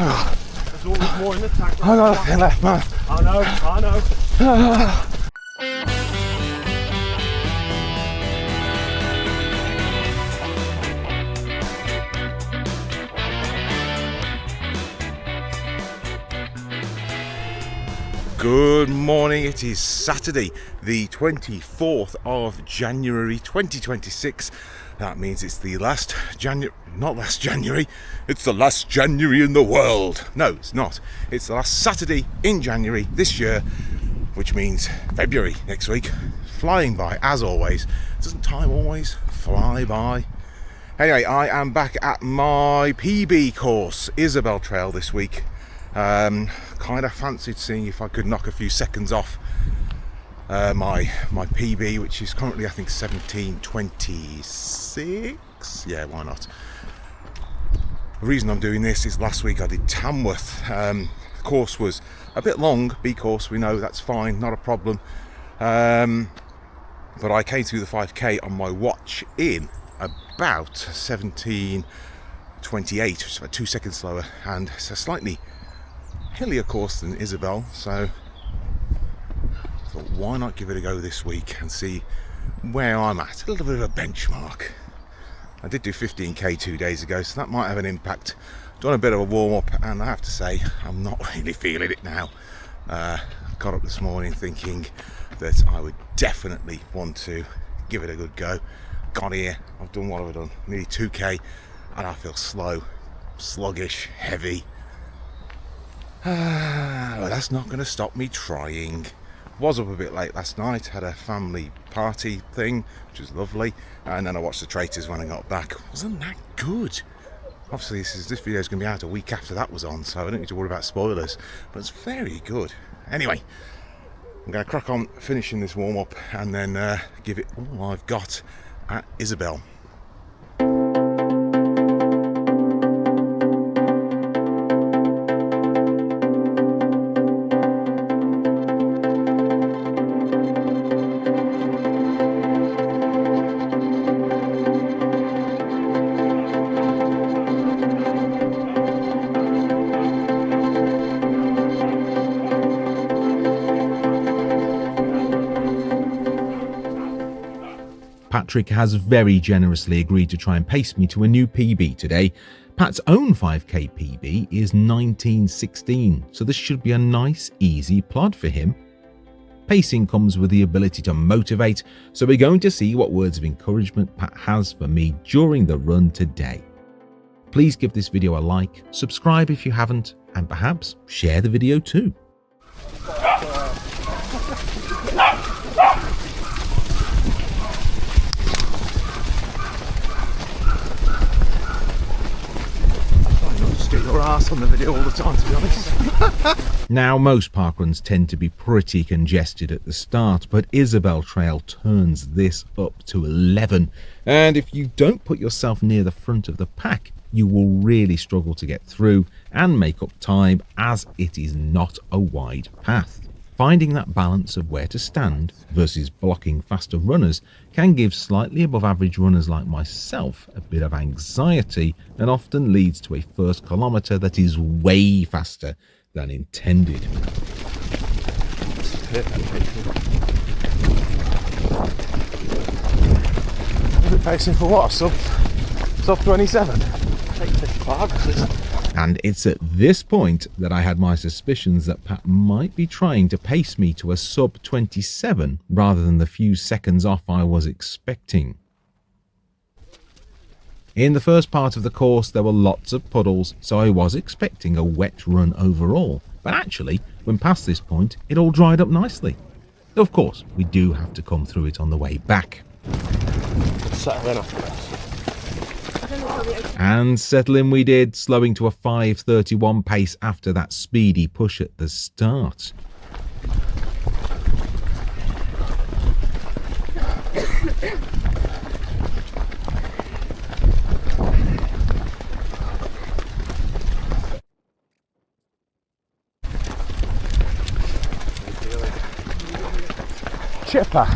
There's always more in the tank. I got nothing left, man. I know. Good morning, it is Saturday the 24th of January 2026. That means it's the last January, it's the last January in the world. No, it's not. It's the last Saturday in January this year, which means February next week. Flying by as always. Doesn't time always fly by? Anyway, I am back at my PB course, Isabel Trail this week. Kind of fancied seeing if I could knock a few seconds off my PB, which is currently I think 17:26. Yeah, why not? The reason I'm doing this is last week I did Tamworth. The course was a bit long, B course, we know, that's fine, not a problem. But I came through the 5k on my watch in about 17:28, which is about 2 seconds slower, and it's a slightly hillier course than Isabel, so I thought why not give it a go this week and see where I'm at. A little bit of a benchmark. I did do 15k 2 days ago, so that might have an impact. Done a bit of a warm up, and I have to say I'm not really feeling it now. Got up this morning thinking that I would definitely want to give it a good go. Got here, I've done what I've done, nearly 2k, and I feel slow, sluggish, heavy. Well, that's not going to stop me trying. Was up a bit late last night, had a family party thing, which was lovely, and then I watched The Traitors when I got back. Wasn't that good? Obviously this video is going to be out a week after that was on, so I don't need to worry about spoilers, but it's very good. Anyway, I'm going to crack on finishing this warm-up and then give it all I've got at Isabel. Patrick has very generously agreed to try and pace me to a new PB today. Pat's own 5k PB is 19:16, so this should be a nice, easy plod for him. Pacing comes with the ability to motivate, so we're going to see what words of encouragement Pat has for me during the run today. Please give this video a like, subscribe if you haven't, and perhaps share the video too. Your ass on the video all the time, to be honest. Now, most parkruns tend to be pretty congested at the start, but Isabel Trail turns this up to 11, and if you don't put yourself near the front of the pack, you will really struggle to get through and make up time, as it is not a wide path. Finding that balance of where to stand versus blocking faster runners can give slightly above average runners like myself a bit of anxiety, and often leads to a first kilometre that is way faster than intended. Pacing for what? Sub 27? Take this flag. And it's at this point that I had my suspicions that Pat might be trying to pace me to a sub 27 rather than the few seconds off I was expecting. In the first part of the course there were lots of puddles, so I was expecting a wet run overall, but actually when past this point it all dried up nicely. Though of course we do have to come through it on the way back. And settle in we did, slowing to a 5:31 pace after that speedy push at the start. Chipper.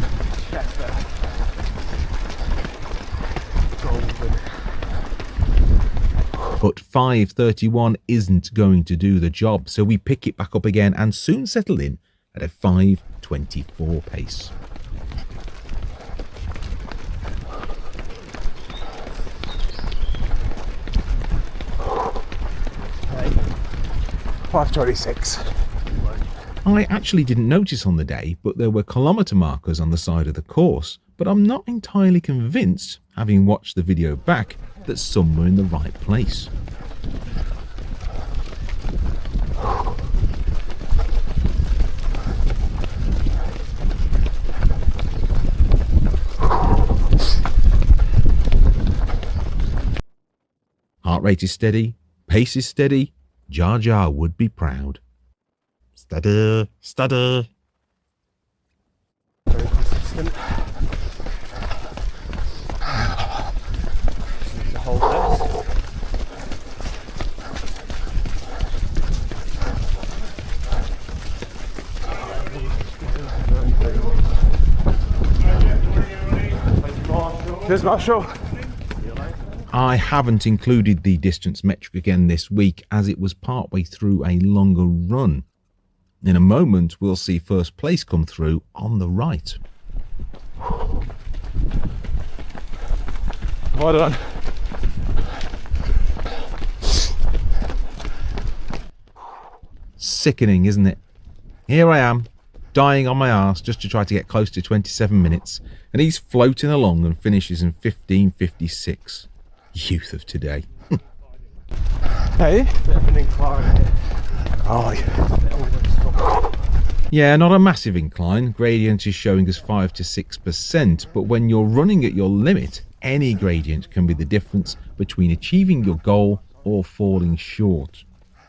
But 5:31 isn't going to do the job, so we pick it back up again and soon settle in at a 5:24 pace. Okay. 5:26. I actually didn't notice on the day, but there were kilometre markers on the side of the course, but I'm not entirely convinced, having watched the video back, that some were in the right place. Heart rate is steady, pace is steady, Jar Jar would be proud. Steady, steady. Very consistent. Just need to hold this. Cheers, Marshall. I haven't included the distance metric again this week as it was partway through a longer run. In a moment, we'll see first place come through on the right. Well done. Sickening, isn't it? Here I am, dying on my arse just to try to get close to 27 minutes, and he's floating along and finishes in 15:56. Youth of today. Hey? Bit of an incline. Oh, yeah. Yeah, not a massive incline. Gradient is showing us 5 to 6%, but when you're running at your limit, any gradient can be the difference between achieving your goal or falling short,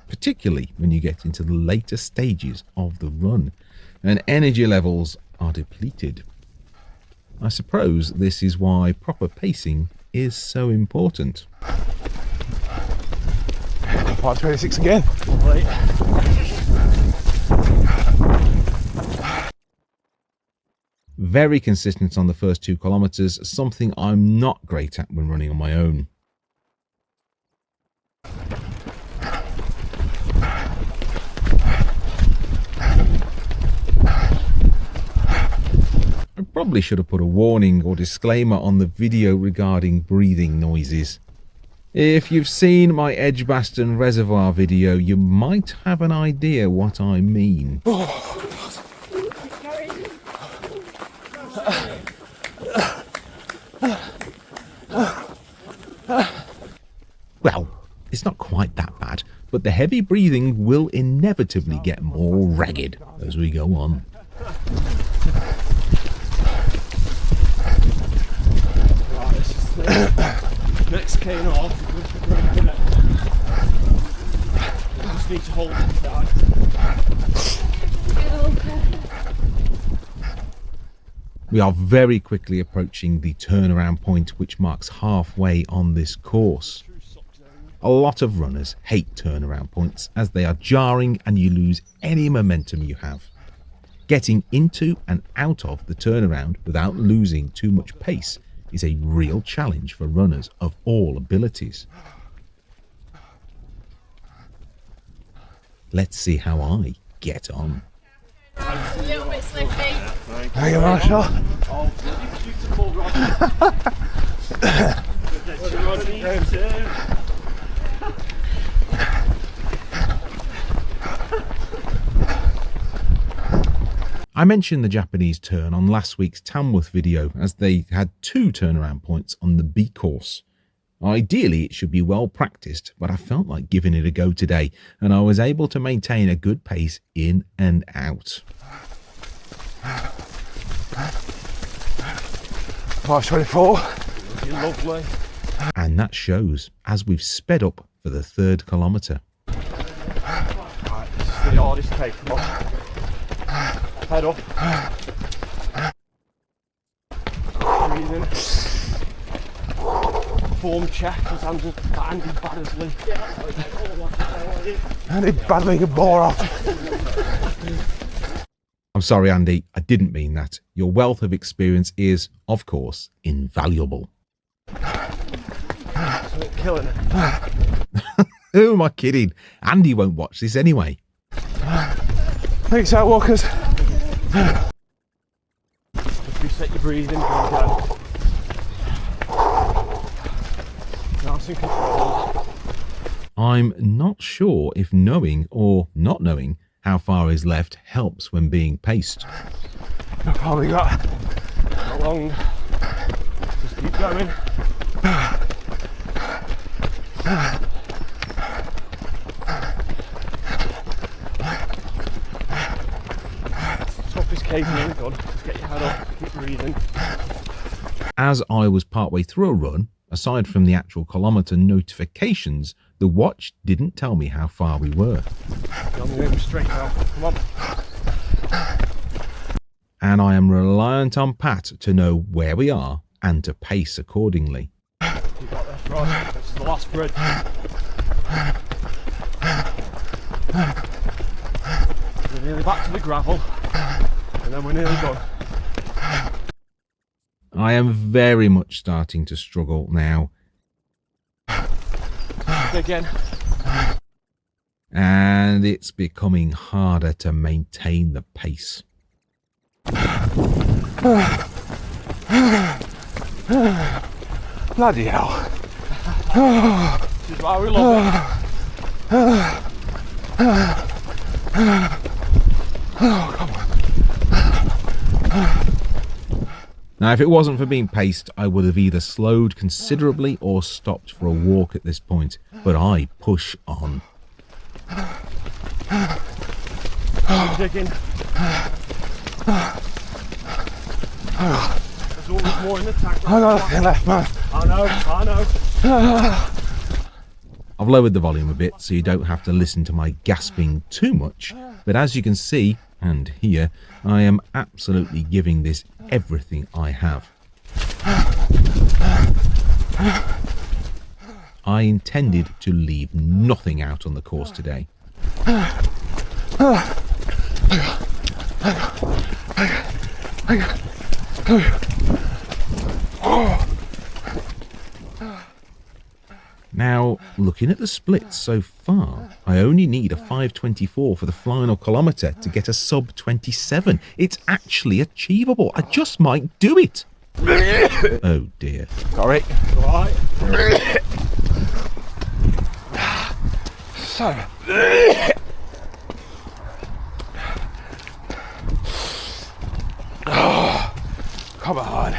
particularly when you get into the later stages of the run and energy levels are depleted. I suppose this is why proper pacing is so important. 5:26 again. Right. Very consistent on the first 2 kilometres, something I'm not great at when running on my own. I probably should have put a warning or disclaimer on the video regarding breathing noises. If you've seen my Edgbaston Reservoir video, you might have an idea what I mean. Well, it's not quite that bad, but the heavy breathing will inevitably get more ragged as we go on. Right, this is the next cane off. We just need to hold it tight. We are very quickly approaching the turnaround point, which marks halfway on this course. A lot of runners hate turnaround points as they are jarring and you lose any momentum you have. Getting into and out of the turnaround without losing too much pace is a real challenge for runners of all abilities. Let's see how I get on. A little bit slippy. Thank you, Marshall. Oh, bloody beautiful, Rodney. I mentioned the Japanese turn on last week's Tamworth video as they had 2 turnaround points on the B course. Ideally it should be well practiced, but I felt like giving it a go today and I was able to maintain a good pace in and out. 5:24. Lovely. And that shows as we've sped up for the 3rd kilometre. Right, this is the hardest take off. Head up. Breathing. Form check as Andy Baddersley. Andy battling a bore off. I'm sorry, Andy, I didn't mean that. Your wealth of experience is, of course, invaluable. So it killing it. Who am I kidding? Andy won't watch this anyway. Thanks out, walkers. Just reset your breathing. Nice and controlled. I'm not sure if knowing or not knowing how far is left helps when being paced. How far we got? Not long. Just keep going. Toughest case in the gun. Just get your head up, keep breathing. As I was partway through a run, aside from the actual kilometre notifications, the watch didn't tell me how far we were. You're moving straight now. Come on. And I am reliant on Pat to know where we are and to pace accordingly. You got this, right? This is the last bridge. We're nearly back to the gravel, and then we're nearly done. I am very much starting to struggle now. Again. And it's becoming harder to maintain the pace. Bloody hell. This is why we love it. Oh, come on. Now, if it wasn't for being paced, I would have either slowed considerably or stopped for a walk at this point. But I push on. Digging. There's always more in the tank. I got nothing left, man. I know. I've lowered the volume a bit so you don't have to listen to my gasping too much. But as you can see and hear, I am absolutely giving this everything I have. I intended to leave nothing out on the course today. Now, looking at the splits so far, I only need a 5:24 for the final kilometre to get a sub 27. It's actually achievable. I just might do it. Oh dear. Sorry. Right. So. Oh, come on.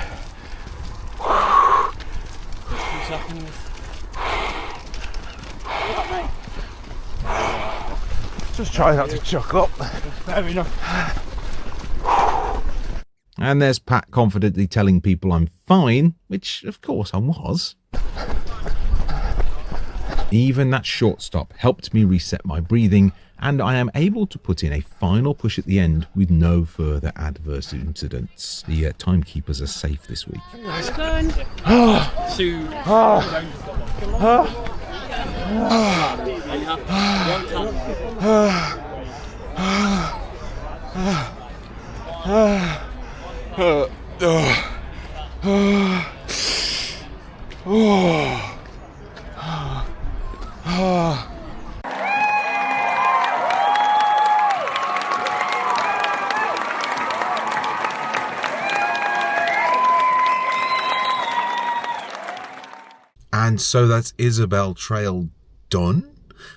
2 seconds. Just try not to chuck up. Fair enough. And there's Pat confidently telling people I'm fine, which of course I was. Even that short stop helped me reset my breathing, and I am able to put in a final push at the end with no further adverse incidents. The timekeepers are safe this week. Done. And so that's Isabel Trail done.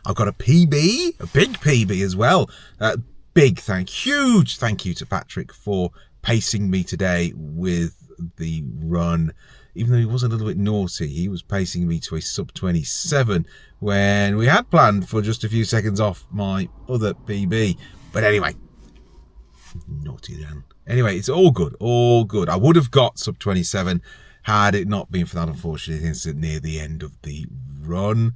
I've got a PB, a big PB as well. Huge thank you to Patrick for pacing me today with the run. Even though he was a little bit naughty, he was pacing me to a sub 27 when we had planned for just a few seconds off my other PB. But anyway, naughty then. Anyway, it's all good, all good. I would have got sub 27 had it not been for that unfortunate incident near the end of the run.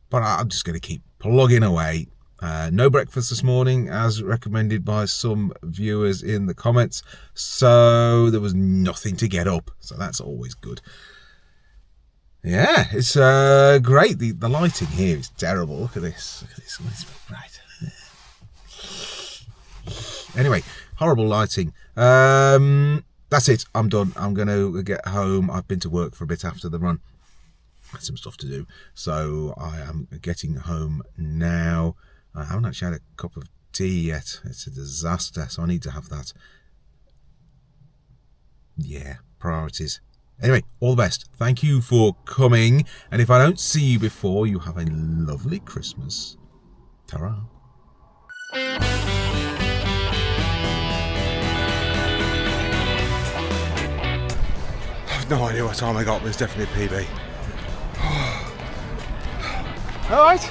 But I'm just going to keep plugging away. No breakfast this morning, as recommended by some viewers in the comments. So there was nothing to get up. So that's always good. Yeah, it's great. The lighting here is terrible. Look at this. Look at this. Right. Anyway, horrible lighting. That's it. I'm done. I'm going to get home. I've been to work for a bit after the run. had some stuff to do. So I am getting home now. I haven't actually had a cup of tea yet. It's a disaster, so I need to have that. Yeah, priorities. Anyway, all the best. Thank you for coming. And if I don't see you before, you have a lovely Christmas. Ta-ra. I've no idea what time I got, but it's definitely a PB. All right.